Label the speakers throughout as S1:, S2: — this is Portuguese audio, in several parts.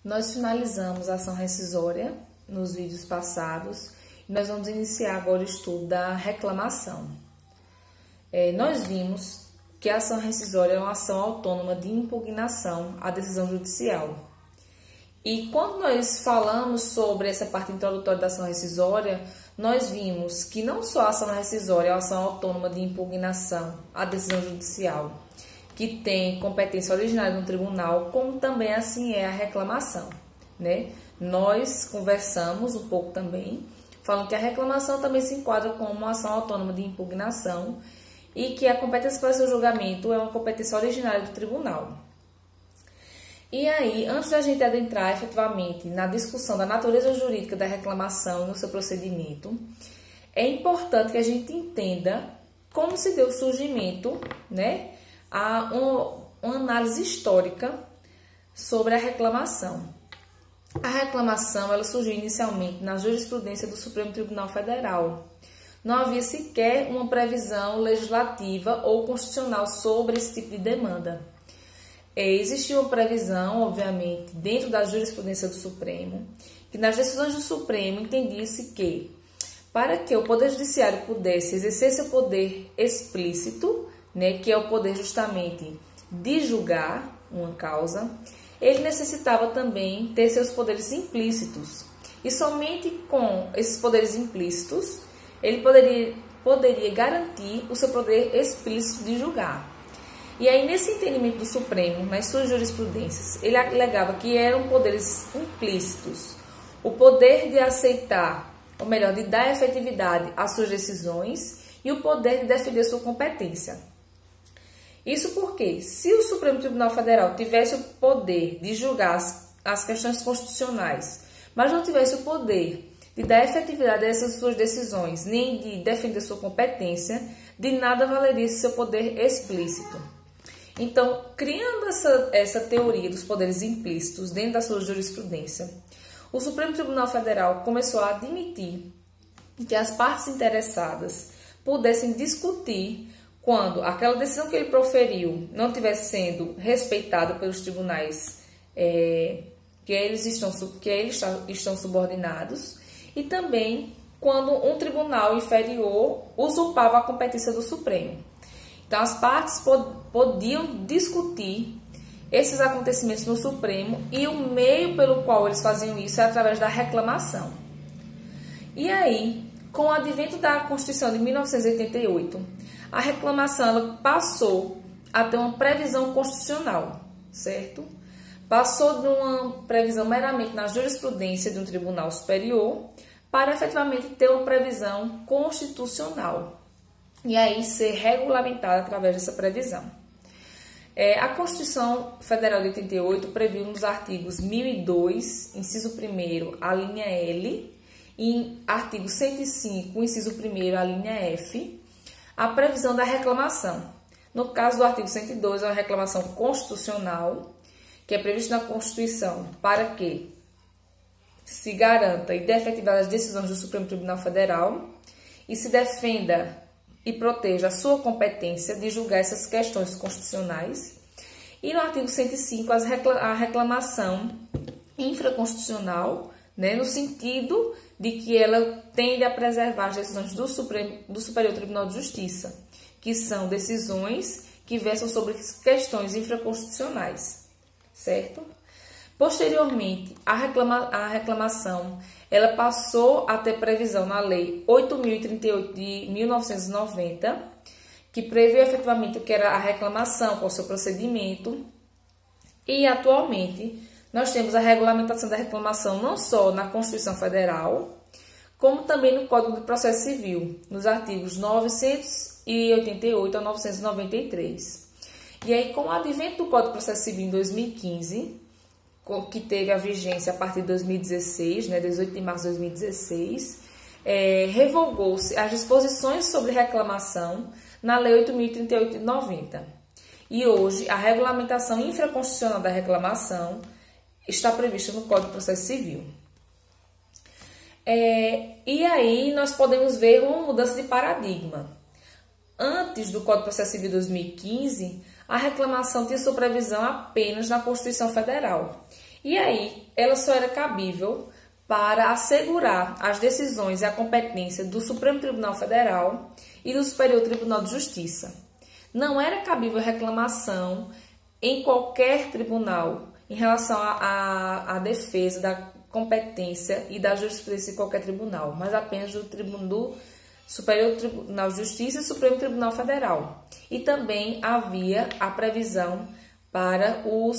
S1: Nós finalizamos a ação rescisória nos vídeos passados e nós vamos iniciar agora o estudo da reclamação. Nós vimos que a ação rescisória é uma ação autônoma de impugnação à decisão judicial. E quando nós falamos sobre essa parte introdutória da ação rescisória, nós vimos que não só a ação rescisória é uma ação autônoma de impugnação à decisão judicial, que tem competência originária no tribunal, como também assim é a reclamação, né? Nós conversamos um pouco também, falando que a reclamação também se enquadra como uma ação autônoma de impugnação e que a competência para seu julgamento é uma competência originária do tribunal. E aí, antes da gente adentrar efetivamente na discussão da natureza jurídica da reclamação no seu procedimento, é importante que a gente entenda como se deu o surgimento, né, uma análise histórica sobre a reclamação. A reclamação ela surgiu inicialmente na jurisprudência do Supremo Tribunal Federal. Não havia sequer uma previsão legislativa ou constitucional sobre esse tipo de demanda. Existia uma previsão, obviamente, dentro da jurisprudência do Supremo, que nas decisões do Supremo entendia-se que, para que o Poder Judiciário pudesse exercer seu poder explícito, né, que é o poder justamente de julgar uma causa, ele necessitava também ter seus poderes implícitos. E somente com esses poderes implícitos, ele poderia garantir o seu poder explícito de julgar. E aí, nesse entendimento do Supremo, nas suas jurisprudências, ele alegava que eram poderes implícitos. O poder de aceitar, ou melhor, de dar efetividade às suas decisões e o poder de defender sua competência. Isso porque, se o Supremo Tribunal Federal tivesse o poder de julgar as questões constitucionais, mas não tivesse o poder de dar efetividade a essas suas decisões, nem de defender sua competência, de nada valeria esse seu poder explícito. Então, criando essa teoria dos poderes implícitos dentro da sua jurisprudência, o Supremo Tribunal Federal começou a admitir que as partes interessadas pudessem discutir quando aquela decisão que ele proferiu não estivesse sendo respeitada pelos tribunais que eles estão subordinados, e também quando um tribunal inferior usurpava a competência do Supremo. Então, as partes podiam discutir esses acontecimentos no Supremo e o meio pelo qual eles faziam isso é através da reclamação. E aí, com o advento da Constituição de 1988, a reclamação ela passou a ter uma previsão constitucional, certo? Passou de uma previsão meramente na jurisprudência de um tribunal superior para efetivamente ter uma previsão constitucional. E aí ser regulamentada através dessa previsão. A Constituição Federal de 88 previu nos artigos 1002, inciso 1º, a linha L, e artigo 105, inciso 1º, a linha F, a previsão da reclamação. No caso do artigo 102, é uma reclamação constitucional, que é prevista na Constituição para que se garanta e dê efetividade às decisões do Supremo Tribunal Federal e se defenda e proteja a sua competência de julgar essas questões constitucionais. E no artigo 105, a reclamação infraconstitucional, né, no sentido de que ela tende a preservar as decisões do Superior Tribunal de Justiça, que são decisões que versam sobre questões infraconstitucionais, certo? Posteriormente, a reclamação ela passou a ter previsão na Lei 8.038 de 1990, que prevê efetivamente o que era a reclamação, qual o seu procedimento. E, atualmente, nós temos a regulamentação da reclamação não só na Constituição Federal, como também no Código de Processo Civil, nos artigos 988 a 993. E aí, com o advento do Código de Processo Civil em 2015, que teve a vigência a partir de 2016, né, 18 de março de 2016, revogou-se as disposições sobre reclamação na Lei 8.038 de 90. E hoje, a regulamentação infraconstitucional da reclamação está prevista no Código de Processo Civil. E aí, nós podemos ver uma mudança de paradigma. Antes do Código de Processo Civil de 2015, a reclamação tinha sua previsão apenas na Constituição Federal. E aí, ela só era cabível para assegurar as decisões e a competência do Supremo Tribunal Federal e do Superior Tribunal de Justiça. Não era cabível reclamação em qualquer tribunal em relação à defesa da competência e da jurisprudência de qualquer tribunal, mas apenas do Superior Tribunal de Justiça e Supremo Tribunal Federal. E também havia a previsão para o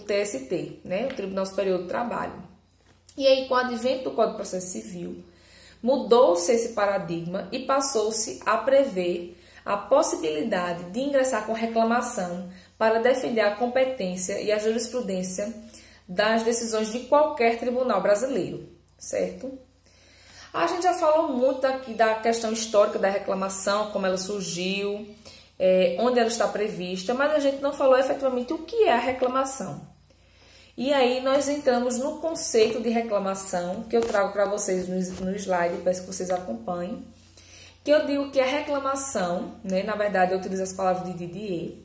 S1: TST, né, o Tribunal Superior do Trabalho. E aí, com o advento do Código de Processo Civil, mudou-se esse paradigma e passou-se a prever a possibilidade de ingressar com reclamação para defender a competência e a jurisprudência das decisões de qualquer tribunal brasileiro, certo? A gente já falou muito aqui da questão histórica da reclamação, como ela surgiu, onde ela está prevista, mas a gente não falou efetivamente o que é a reclamação. E aí nós entramos no conceito de reclamação, que eu trago para vocês no slide, peço que vocês acompanhem, que eu digo que a reclamação, né, na verdade eu utilizo as palavras de Didier,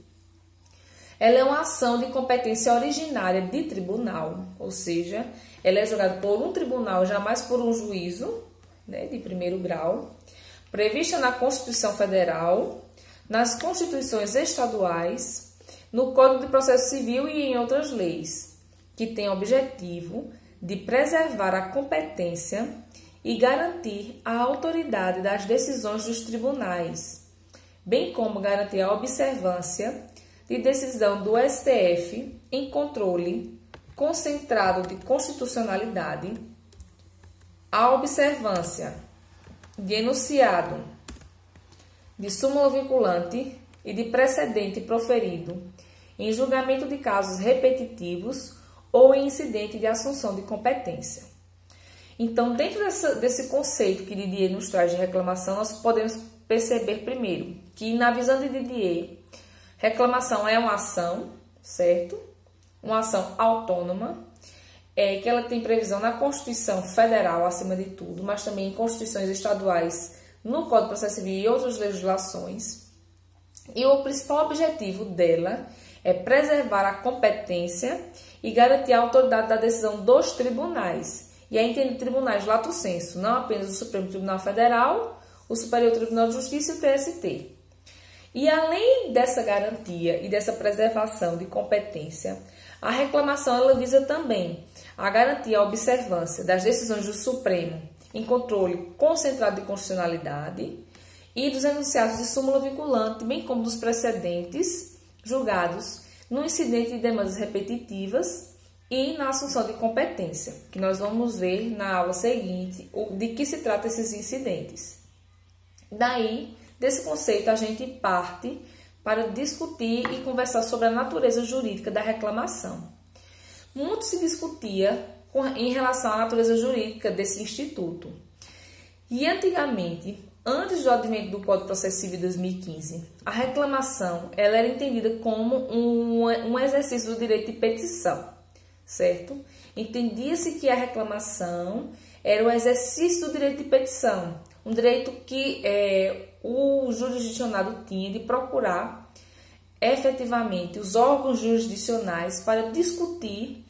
S1: ela é uma ação de competência originária de tribunal, ou seja, ela é julgada por um tribunal, jamais por um juízo, né, de primeiro grau, prevista na Constituição Federal, nas Constituições estaduais, no Código de Processo Civil e em outras leis, que tem o objetivo de preservar a competência e garantir a autoridade das decisões dos tribunais, bem como garantir a observância de decisão do STF em controle concentrado de constitucionalidade, a observância de enunciado, de súmula vinculante e de precedente proferido em julgamento de casos repetitivos ou em incidente de assunção de competência. Então, dentro desse conceito que Didier nos traz de reclamação, nós podemos perceber primeiro que, na visão de Didier, reclamação é uma ação, certo? Uma ação autônoma, que ela tem previsão na Constituição Federal, acima de tudo, mas também em constituições estaduais, no Código de Processo Civil e outras legislações. E o principal objetivo dela é preservar a competência e garantir a autoridade da decisão dos tribunais. E aí entende tribunais lato sensu, não apenas o Supremo Tribunal Federal, o Superior Tribunal de Justiça e o TST. E além dessa garantia e dessa preservação de competência, a reclamação ela visa também a garantir a observância das decisões do Supremo em controle concentrado de constitucionalidade e dos enunciados de súmula vinculante, bem como dos precedentes julgados no incidente de demandas repetitivas e na assunção de competência, que nós vamos ver na aula seguinte de que se trata esses incidentes. Daí, desse conceito, a gente parte para discutir e conversar sobre a natureza jurídica da reclamação. Muito se discutia em relação à natureza jurídica desse instituto. E antigamente, antes do advento do Código de Processo Civil de 2015, a reclamação ela era entendida como um exercício do direito de petição, certo? Entendia-se que a reclamação era o exercício do direito de petição, um direito que o jurisdicionado tinha de procurar efetivamente os órgãos jurisdicionais para discutir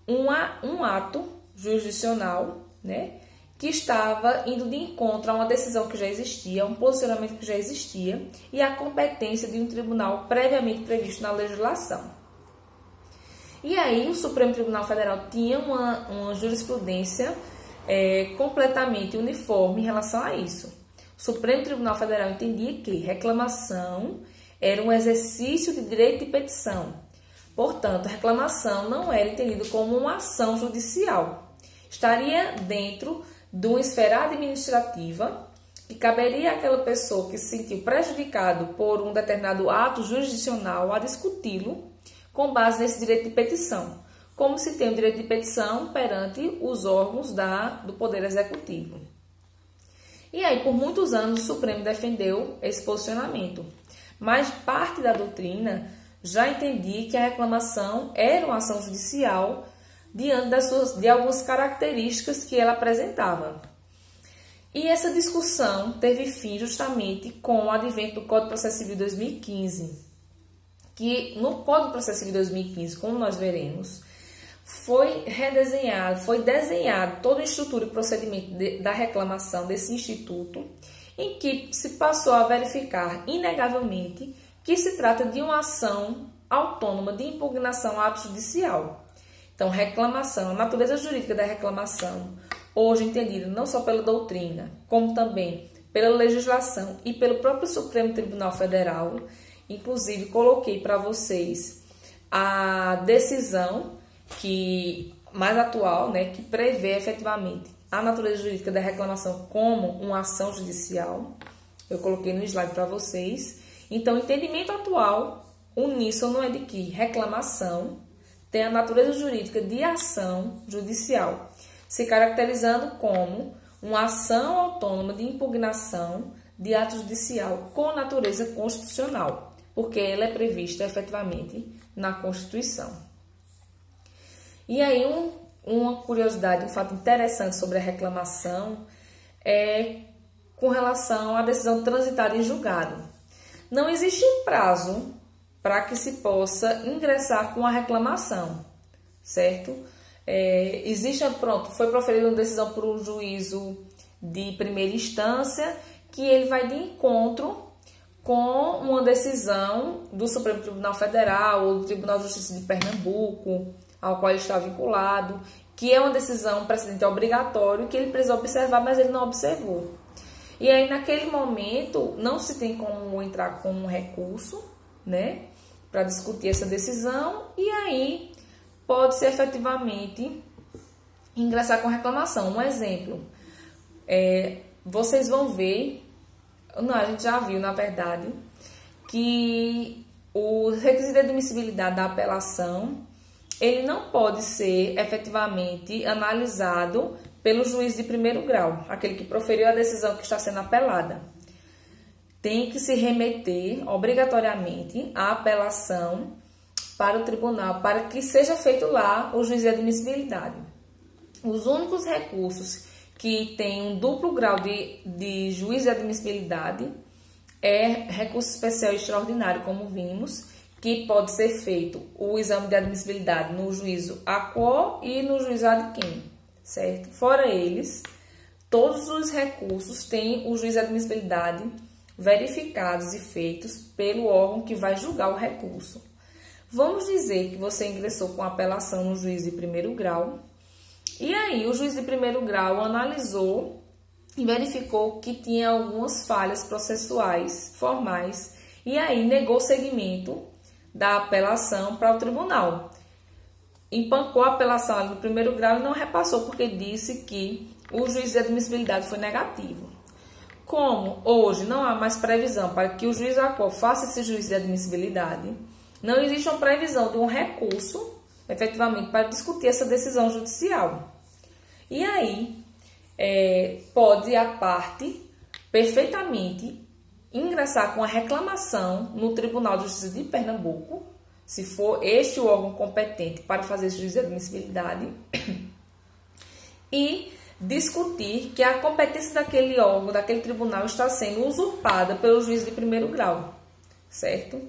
S1: um ato jurisdicional, né, que estava indo de encontro a uma decisão que já existia, um posicionamento que já existia e a competência de um tribunal previamente previsto na legislação. E aí o Supremo Tribunal Federal tinha uma jurisprudência completamente uniforme em relação a isso. O Supremo Tribunal Federal entendia que reclamação era um exercício de direito de petição. Portanto, a reclamação não era entendida como uma ação judicial. Estaria dentro de uma esfera administrativa que caberia àquela pessoa que se sentiu prejudicado por um determinado ato jurisdicional a discuti-lo com base nesse direito de petição, como se tem o direito de petição perante os órgãos do Poder Executivo. E aí, por muitos anos, o Supremo defendeu esse posicionamento, mas parte da doutrina já entendia que a reclamação era uma ação judicial diante de algumas características que ela apresentava. E essa discussão teve fim justamente com o advento do Código de Processo Civil 2015, que no Código de Processo Civil 2015, como nós veremos, foi redesenhado, foi desenhado toda a estrutura e procedimento da reclamação desse instituto, em que se passou a verificar inegavelmente que se trata de uma ação autônoma de impugnação ao ato judicial. Então, reclamação, a natureza jurídica da reclamação, hoje entendida não só pela doutrina, como também pela legislação e pelo próprio Supremo Tribunal Federal. Inclusive, coloquei para vocês a decisão mais atual, né, que prevê efetivamente a natureza jurídica da reclamação como uma ação judicial. Eu coloquei no slide para vocês. Então, o entendimento atual, uníssono, é de que reclamação tem a natureza jurídica de ação judicial, se caracterizando como uma ação autônoma de impugnação de ato judicial com natureza constitucional, porque ela é prevista efetivamente na Constituição. E aí, uma curiosidade, um fato interessante sobre a reclamação é com relação à decisão transitada em julgado. Não existe um prazo para que se possa ingressar com a reclamação, certo? Foi proferida uma decisão por um juízo de primeira instância, que ele vai de encontro com uma decisão do Supremo Tribunal Federal ou do Tribunal de Justiça de Pernambuco, ao qual ele está vinculado, que é uma decisão, um precedente obrigatório, que ele precisa observar, mas ele não observou. E aí, naquele momento, não se tem como entrar com um recurso, né, para discutir essa decisão, e aí pode-se efetivamente ingressar com reclamação. Um exemplo, vocês vão ver, não, a gente já viu, na verdade, que o requisito de admissibilidade da apelação, ele não pode ser efetivamente analisado pelo juiz de primeiro grau, aquele que proferiu a decisão que está sendo apelada. Tem que se remeter obrigatoriamente a apelação para o tribunal, para que seja feito lá o juízo de admissibilidade. Os únicos recursos que têm um duplo grau de juízo de admissibilidade é recurso especial e extraordinário, como vimos, que pode ser feito o exame de admissibilidade no juízo aquo e no juízo ad quem, certo? Fora eles, todos os recursos têm o juízo de admissibilidade verificados e feitos pelo órgão que vai julgar o recurso. Vamos dizer que você ingressou com apelação no juiz de primeiro grau, e aí o juiz de primeiro grau analisou e verificou que tinha algumas falhas processuais formais, e aí negou seguimento da apelação para o tribunal. Empancou a apelação ali no primeiro grau e não repassou, porque disse que o juízo de admissibilidade foi negativo. Como hoje não há mais previsão para que o juiz aquo faça esse juízo de admissibilidade, não existe uma previsão de um recurso, efetivamente, para discutir essa decisão judicial. E aí, pode a parte perfeitamente ingressar com a reclamação no Tribunal de Justiça de Pernambuco, se for este o órgão competente para fazer esse juízo de admissibilidade, e discutir que a competência daquele órgão, daquele tribunal, está sendo usurpada pelo juiz de primeiro grau, certo?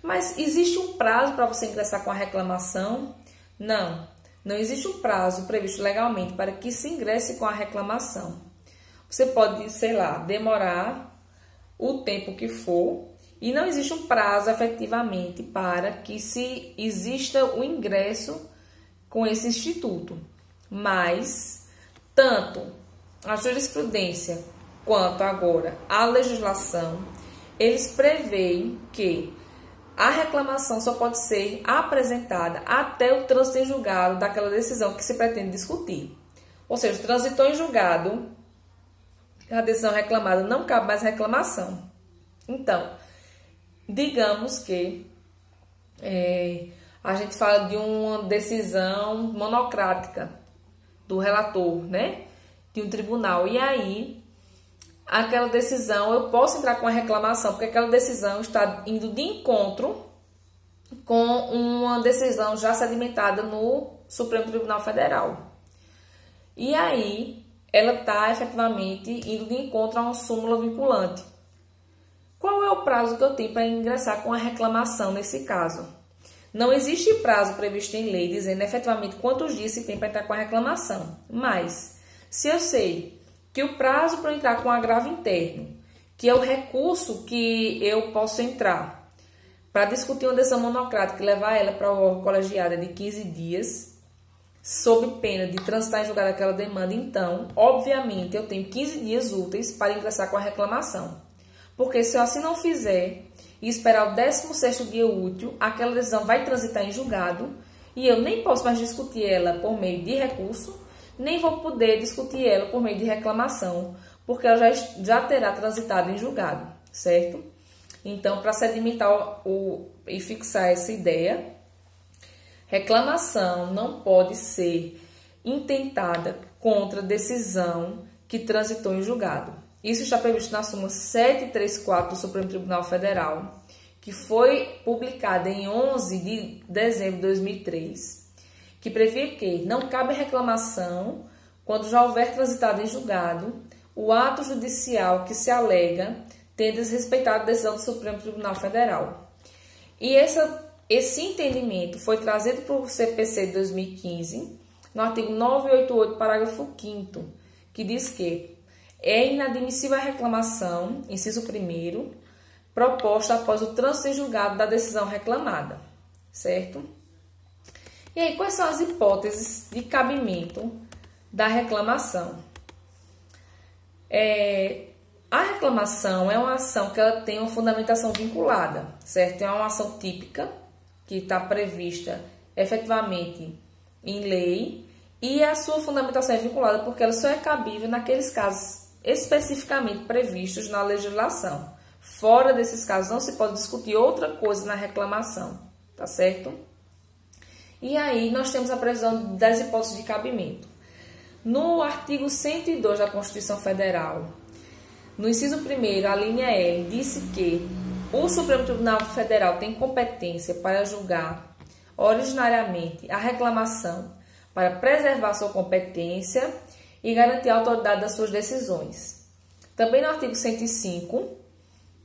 S1: Mas existe um prazo para você ingressar com a reclamação? Não existe um prazo previsto legalmente para que se ingresse com a reclamação. Você pode, sei lá, demorar o tempo que for, e não existe um prazo efetivamente para que se exista o ingresso com esse instituto. Mas, tanto a jurisprudência quanto agora a legislação, eles preveem que a reclamação só pode ser apresentada até o trânsito em julgado daquela decisão que se pretende discutir. Ou seja, transitou em julgado, a decisão reclamada, não cabe mais reclamação. Então, digamos que a gente fala de uma decisão monocrática do relator, né? De um tribunal. E aí, aquela decisão, eu posso entrar com a reclamação, porque aquela decisão está indo de encontro com uma decisão já sedimentada no Supremo Tribunal Federal. E aí, ela está efetivamente indo de encontro a uma súmula vinculante. Qual é o prazo que eu tenho para ingressar com a reclamação nesse caso? Não existe prazo previsto em lei dizendo efetivamente quantos dias se tem para entrar com a reclamação. Mas, se eu sei que o prazo para entrar com agravo interno, que é o recurso que eu posso entrar para discutir uma decisão monocrática e levar ela para o órgão colegiado de 15 dias, sob pena de transitar em julgado aquela demanda, então, obviamente, eu tenho 15 dias úteis para ingressar com a reclamação. Porque se eu assim não fizer e esperar o 16º dia útil, aquela decisão vai transitar em julgado e eu nem posso mais discutir ela por meio de recurso, nem vou poder discutir ela por meio de reclamação, porque ela já terá transitado em julgado, certo? Então, para sedimentar e fixar essa ideia, reclamação não pode ser intentada contra decisão que transitou em julgado. Isso está previsto na súmula 734 do Supremo Tribunal Federal, que foi publicada em 11 de dezembro de 2003, que previa que não cabe reclamação quando já houver transitado em julgado o ato judicial que se alega ter desrespeitado a decisão do Supremo Tribunal Federal. E esse entendimento foi trazido para o CPC de 2015, no artigo 988, parágrafo 5º, que diz que é inadmissível a reclamação, inciso 1º, proposta após o trânsito em julgado da decisão reclamada, certo? E aí, quais são as hipóteses de cabimento da reclamação? A reclamação é uma ação que ela tem uma fundamentação vinculada, certo? É uma ação típica que está prevista efetivamente em lei e a sua fundamentação é vinculada porque ela só é cabível naqueles casos especificamente previstos na legislação. Fora desses casos não se pode discutir outra coisa na reclamação, tá certo? E aí nós temos a previsão das hipóteses de cabimento. No artigo 102 da Constituição Federal, no inciso 1º, a linha L, disse que o Supremo Tribunal Federal tem competência para julgar originariamente a reclamação para preservar sua competência e garantir a autoridade das suas decisões. Também no artigo 105,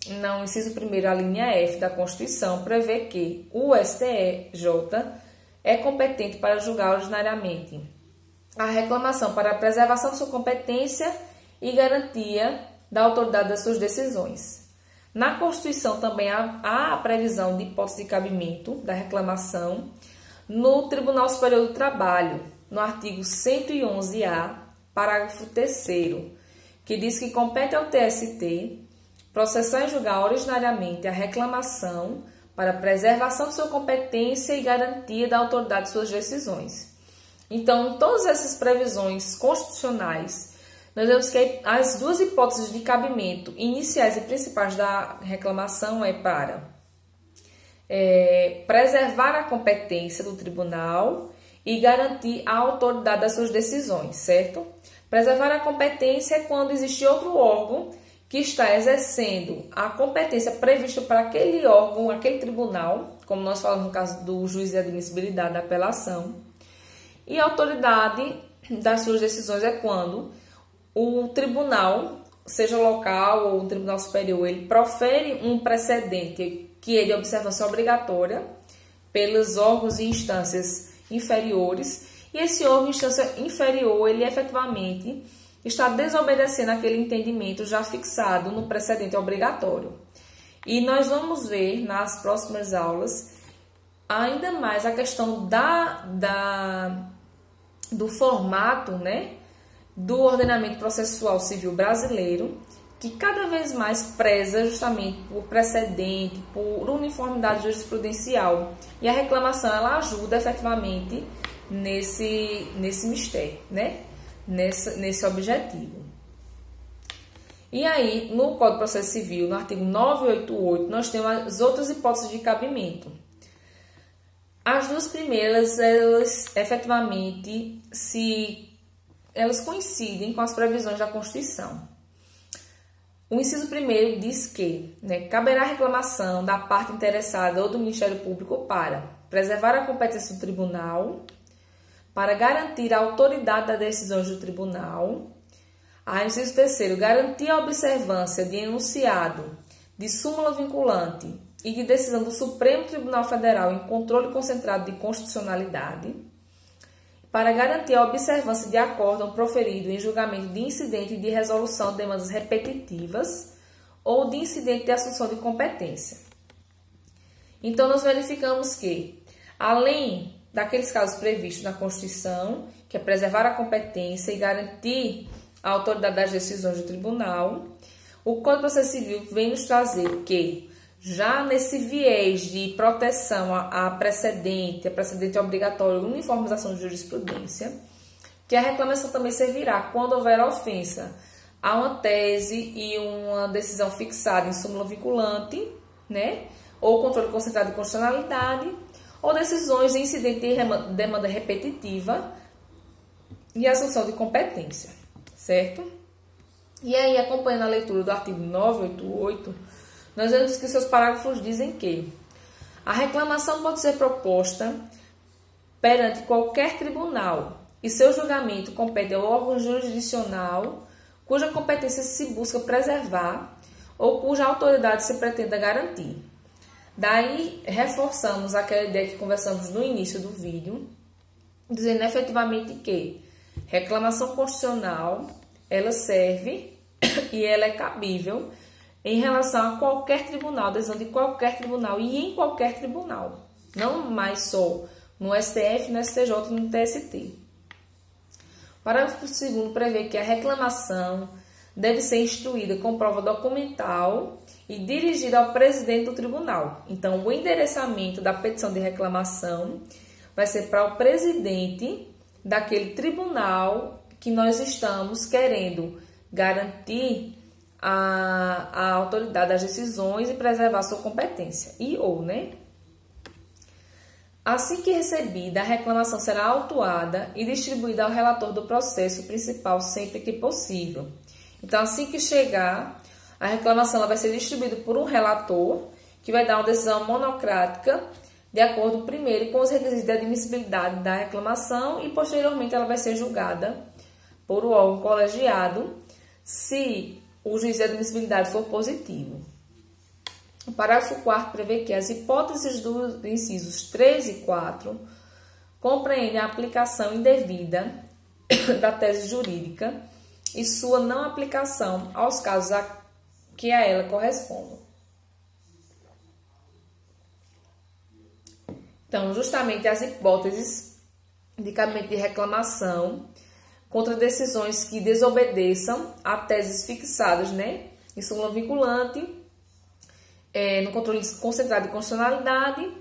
S1: no inciso 1º, a linha F da Constituição, prevê que o STJ é competente para julgar originariamente a reclamação para a preservação de sua competência e garantia da autoridade das suas decisões. Na Constituição também há a previsão de hipótese de cabimento da reclamação no Tribunal Superior do Trabalho, no artigo 111-A, parágrafo 3º, que diz que compete ao TST processar e julgar originariamente a reclamação para preservação de sua competência e garantia da autoridade de suas decisões. Então, em todas essas previsões constitucionais, nós vemos que as duas hipóteses de cabimento iniciais e principais da reclamação é para preservar a competência do tribunal e garantir a autoridade das suas decisões, certo? Preservar a competência é quando existe outro órgão que está exercendo a competência prevista para aquele órgão, aquele tribunal, como nós falamos no caso do juiz de admissibilidade da apelação. E a autoridade das suas decisões é quando o tribunal, seja local ou um tribunal superior, ele profere um precedente que é de observância obrigatória pelos órgãos e instâncias inferiores, e esse órgão e instância inferior, ele efetivamente está desobedecendo aquele entendimento já fixado no precedente obrigatório. E nós vamos ver nas próximas aulas ainda mais a questão do formato, né, do ordenamento processual civil brasileiro, que cada vez mais preza justamente por precedente, por uniformidade jurisprudencial. E a reclamação, ela ajuda efetivamente nesse mistério, né? Nesse objetivo. E aí, no Código de Processo Civil, no artigo 988, nós temos as outras hipóteses de cabimento. As duas primeiras, elas efetivamente elas coincidem com as previsões da Constituição. O inciso 1º diz que caberá reclamação da parte interessada ou do Ministério Público para preservar a competência do tribunal, para garantir a autoridade das decisões do tribunal. O inciso 3º, garantir a observância de enunciado de súmula vinculante e de decisão do Supremo Tribunal Federal em controle concentrado de constitucionalidade, para garantir a observância de acórdão proferido em julgamento de incidente de resolução de demandas repetitivas ou de incidente de assunção de competência. Então, nós verificamos que, além daqueles casos previstos na Constituição, que é preservar a competência e garantir a autoridade das decisões do tribunal, o Código de Processo Civil vem nos trazer que, já nesse viés de proteção a precedente obrigatório e uniformização de jurisprudência, que a reclamação também servirá quando houver ofensa a uma tese e uma decisão fixada em súmula vinculante, né? Ou controle concentrado de constitucionalidade, ou decisões de incidente de demanda repetitiva e assunção de competência, certo? E aí, acompanhando a leitura do artigo 988, nós vemos que seus parágrafos dizem que a reclamação pode ser proposta perante qualquer tribunal e seu julgamento compete ao órgão jurisdicional cuja competência se busca preservar ou cuja autoridade se pretenda garantir. Daí, reforçamos aquela ideia que conversamos no início do vídeo, dizendo efetivamente que reclamação constitucional, ela serve e ela é cabível em relação a qualquer tribunal, decisão de qualquer tribunal e em qualquer tribunal. Não mais só no STF, no STJ e no TST. O parágrafo 2º prevê que a reclamação deve ser instruída com prova documental e dirigida ao presidente do tribunal. Então, o endereçamento da petição de reclamação vai ser para o presidente daquele tribunal que nós estamos querendo garantir a autoridade das decisões e preservar sua competência. Assim que recebida, a reclamação será autuada e distribuída ao relator do processo principal sempre que possível. Então, assim que chegar, a reclamação ela vai ser distribuída por um relator, que vai dar uma decisão monocrática, de acordo primeiro com os requisitos de admissibilidade da reclamação e, posteriormente, ela vai ser julgada por o órgão colegiado, se o juízo de admissibilidade for positivo. O parágrafo 4º prevê que as hipóteses dos incisos 3 e 4 compreendem a aplicação indevida da tese jurídica e sua não aplicação aos casos que a ela correspondam. Então, justamente as hipóteses de cabimento de reclamação contra decisões que desobedeçam a teses fixadas, em súmula vinculante, no controle concentrado de constitucionalidade,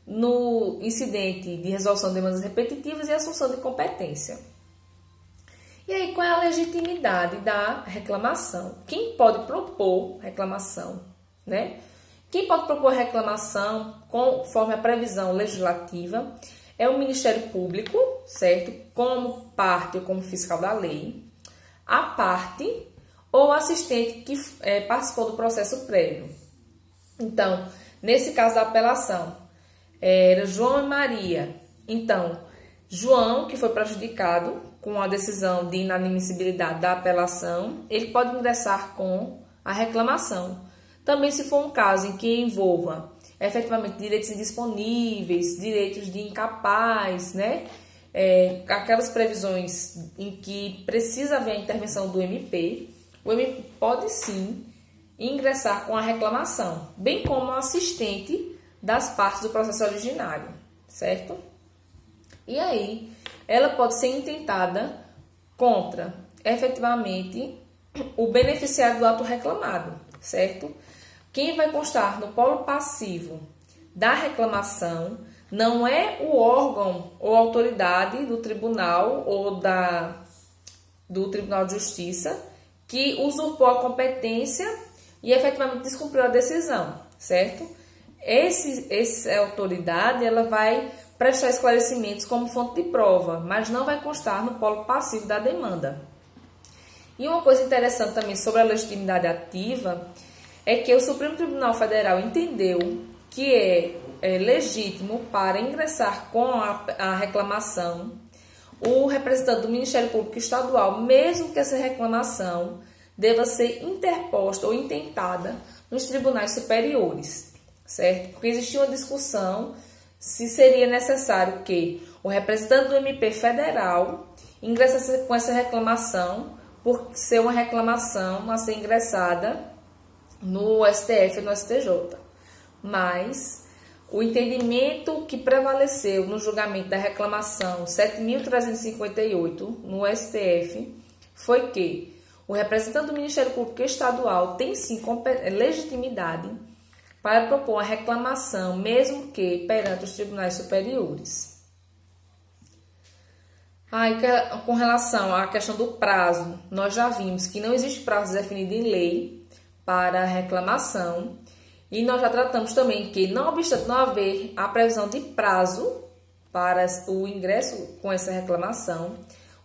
S1: no incidente de resolução de demandas repetitivas e assunção de competência. E aí, qual é a legitimidade da reclamação? Quem pode propor reclamação, Quem pode propor reclamação conforme a previsão legislativa é o Ministério Público, certo? Como parte ou como fiscal da lei, a parte ou assistente que participou do processo prévio. Então, nesse caso da apelação, era João e Maria. Então, João, que foi prejudicado com a decisão de inadmissibilidade da apelação, ele pode ingressar com a reclamação. Também se for um caso em que envolva efetivamente direitos indisponíveis, direitos de incapaz, aquelas previsões em que precisa haver a intervenção do MP, o MP pode sim ingressar com a reclamação, bem como assistente das partes do processo originário, certo? E aí, ela pode ser intentada contra, efetivamente, o beneficiário do ato reclamado, certo? Quem vai constar no polo passivo da reclamação não é o órgão ou autoridade do tribunal ou do Tribunal de Justiça que usurpou a competência e efetivamente descumpriu a decisão, certo? Essa autoridade ela vai prestar esclarecimentos como fonte de prova, mas não vai constar no polo passivo da demanda. E uma coisa interessante também sobre a legitimidade ativa é que o Supremo Tribunal Federal entendeu que é legítimo para ingressar com a reclamação o representante do Ministério Público Estadual, mesmo que essa reclamação deva ser interposta ou intentada nos tribunais superiores. certo? Porque existia uma discussão se seria necessário que o representante do MP federal ingressasse com essa reclamação, por ser uma reclamação a ser ingressada no STF e no STJ. Mas o entendimento que prevaleceu no julgamento da reclamação 7.358 no STF foi que o representante do Ministério Público Estadual tem sim legitimidade para propor a reclamação, mesmo que perante os tribunais superiores. Aí, com relação à questão do prazo, nós já vimos que não existe prazo definido em lei para a reclamação, e nós já tratamos também que, não obstante não haver a previsão de prazo para o ingresso com essa reclamação,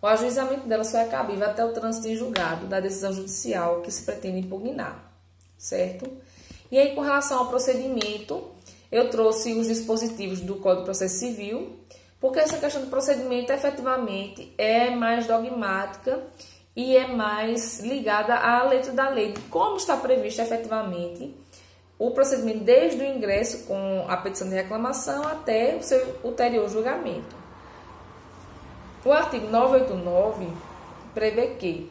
S1: o ajuizamento dela só é cabível até o trânsito em julgado da decisão judicial que se pretende impugnar, certo? E aí, com relação ao procedimento, eu trouxe os dispositivos do Código de Processo Civil, porque essa questão do procedimento, efetivamente, é mais dogmática e é mais ligada à letra da lei, de como está previsto, efetivamente, o procedimento desde o ingresso com a petição de reclamação até o seu ulterior julgamento. O artigo 989 prevê que,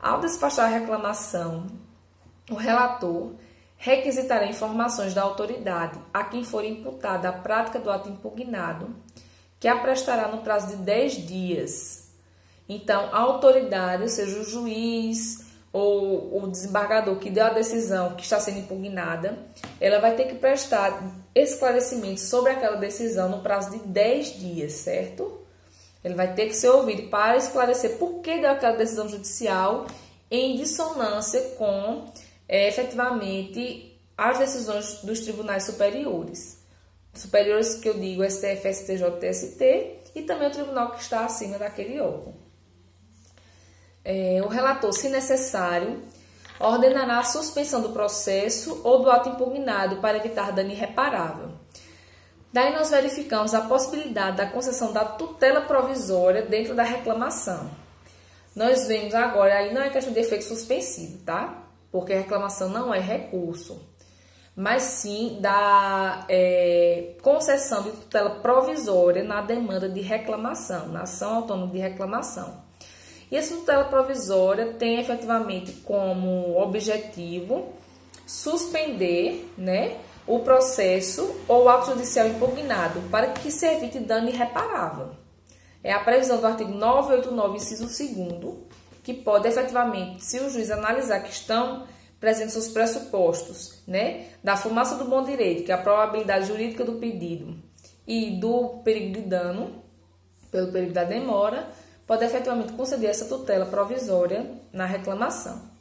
S1: ao despachar a reclamação, o relator requisitará informações da autoridade a quem for imputada a prática do ato impugnado, que a prestará no prazo de 10 dias. Então, a autoridade, seja o juiz ou o desembargador que deu a decisão que está sendo impugnada, ela vai ter que prestar esclarecimentos sobre aquela decisão no prazo de 10 dias, certo? Ele vai ter que ser ouvido para esclarecer por que deu aquela decisão judicial em dissonância com, efetivamente, as decisões dos tribunais superiores. Superiores que eu digo STF, STJ, TST, e também o tribunal que está acima daquele órgão. O relator, se necessário, ordenará a suspensão do processo ou do ato impugnado para evitar dano irreparável. Daí nós verificamos a possibilidade da concessão da tutela provisória dentro da reclamação. Nós vemos agora, aí não é questão de efeito suspensivo, tá? Porque a reclamação não é recurso, mas sim da concessão de tutela provisória na demanda de reclamação, na ação autônoma de reclamação. E essa tutela provisória tem efetivamente como objetivo suspender, o processo ou o ato judicial impugnado para que se evite dano irreparável. É a previsão do artigo 989, inciso 2º, que pode efetivamente, se o juiz analisar que estão presentes os pressupostos, da formação do bom direito, que é a probabilidade jurídica do pedido e do perigo de dano, pelo perigo da demora, pode efetivamente conceder essa tutela provisória na reclamação.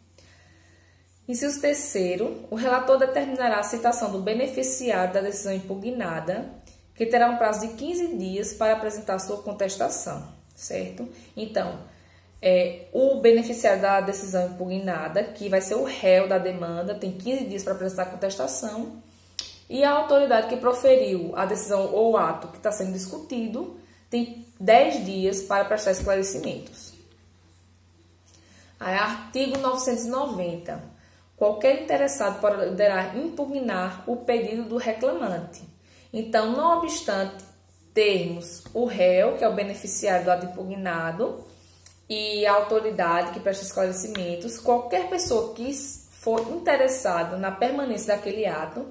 S1: Inciso 3º, o relator determinará a citação do beneficiário da decisão impugnada, que terá um prazo de 15 dias para apresentar sua contestação, certo? Então, o beneficiário da decisão impugnada, que vai ser o réu da demanda, tem 15 dias para apresentar a contestação, e a autoridade que proferiu a decisão ou o ato que está sendo discutido tem 10 dias para prestar esclarecimentos. Aí, artigo 990. Qualquer interessado poderá impugnar o pedido do reclamante. Então, não obstante termos o réu, que é o beneficiário do ato impugnado, e a autoridade que presta esclarecimentos, qualquer pessoa que for interessada na permanência daquele ato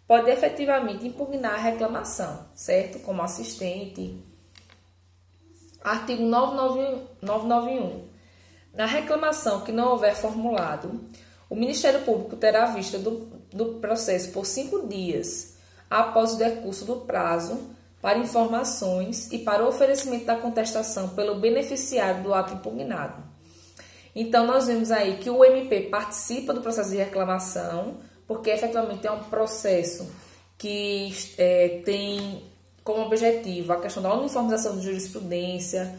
S1: pode efetivamente impugnar a reclamação, certo? Como assistente. Artigo 991. Na reclamação que não houver formulado, o Ministério Público terá vista do processo por 5 dias após o decurso do prazo para informações e para o oferecimento da contestação pelo beneficiário do ato impugnado. Então, nós vemos aí que o MP participa do processo de reclamação, porque efetivamente é um processo que tem como objetivo a questão da uniformização de jurisprudência,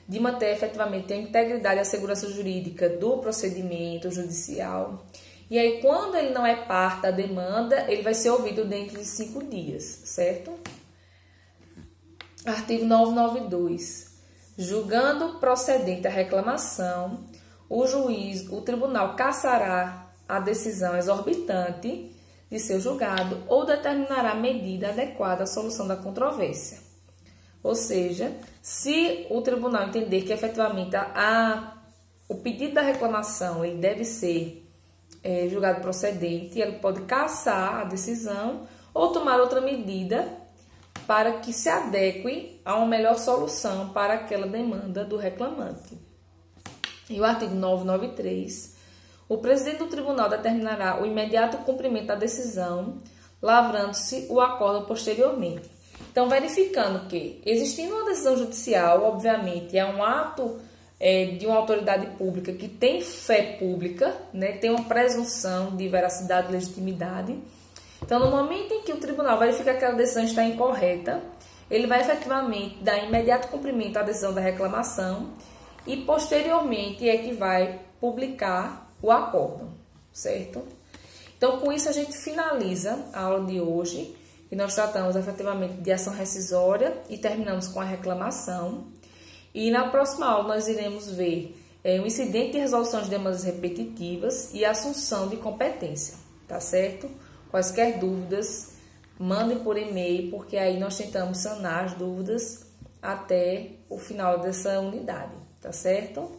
S1: de manter efetivamente a integridade e a segurança jurídica do procedimento judicial. E aí, quando ele não é parte da demanda, ele vai ser ouvido dentro de 5 dias, certo? Artigo 992. Julgando procedente a reclamação, o tribunal cassará a decisão exorbitante de seu julgado ou determinará medida adequada à solução da controvérsia. Ou seja, se o tribunal entender que efetivamente o pedido da reclamação ele deve ser julgado procedente, ele pode cassar a decisão ou tomar outra medida para que se adeque a uma melhor solução para aquela demanda do reclamante. E o artigo 993, o presidente do tribunal determinará o imediato cumprimento da decisão, lavrando-se o acordo posteriormente. Então, verificando que, existindo uma decisão judicial, obviamente, é um ato de uma autoridade pública que tem fé pública, né, tem uma presunção de veracidade e legitimidade. Então, no momento em que o tribunal verifica que aquela decisão está incorreta, ele vai efetivamente dar imediato cumprimento à decisão da reclamação e, posteriormente, é que vai publicar o acórdão, certo? Então, com isso, a gente finaliza a aula de hoje, e nós tratamos efetivamente de ação rescisória e terminamos com a reclamação. E na próxima aula nós iremos ver o incidente de resolução de demandas repetitivas e assunção de competência, tá certo? Quaisquer dúvidas, mandem por e-mail, porque aí nós tentamos sanar as dúvidas até o final dessa unidade, tá certo?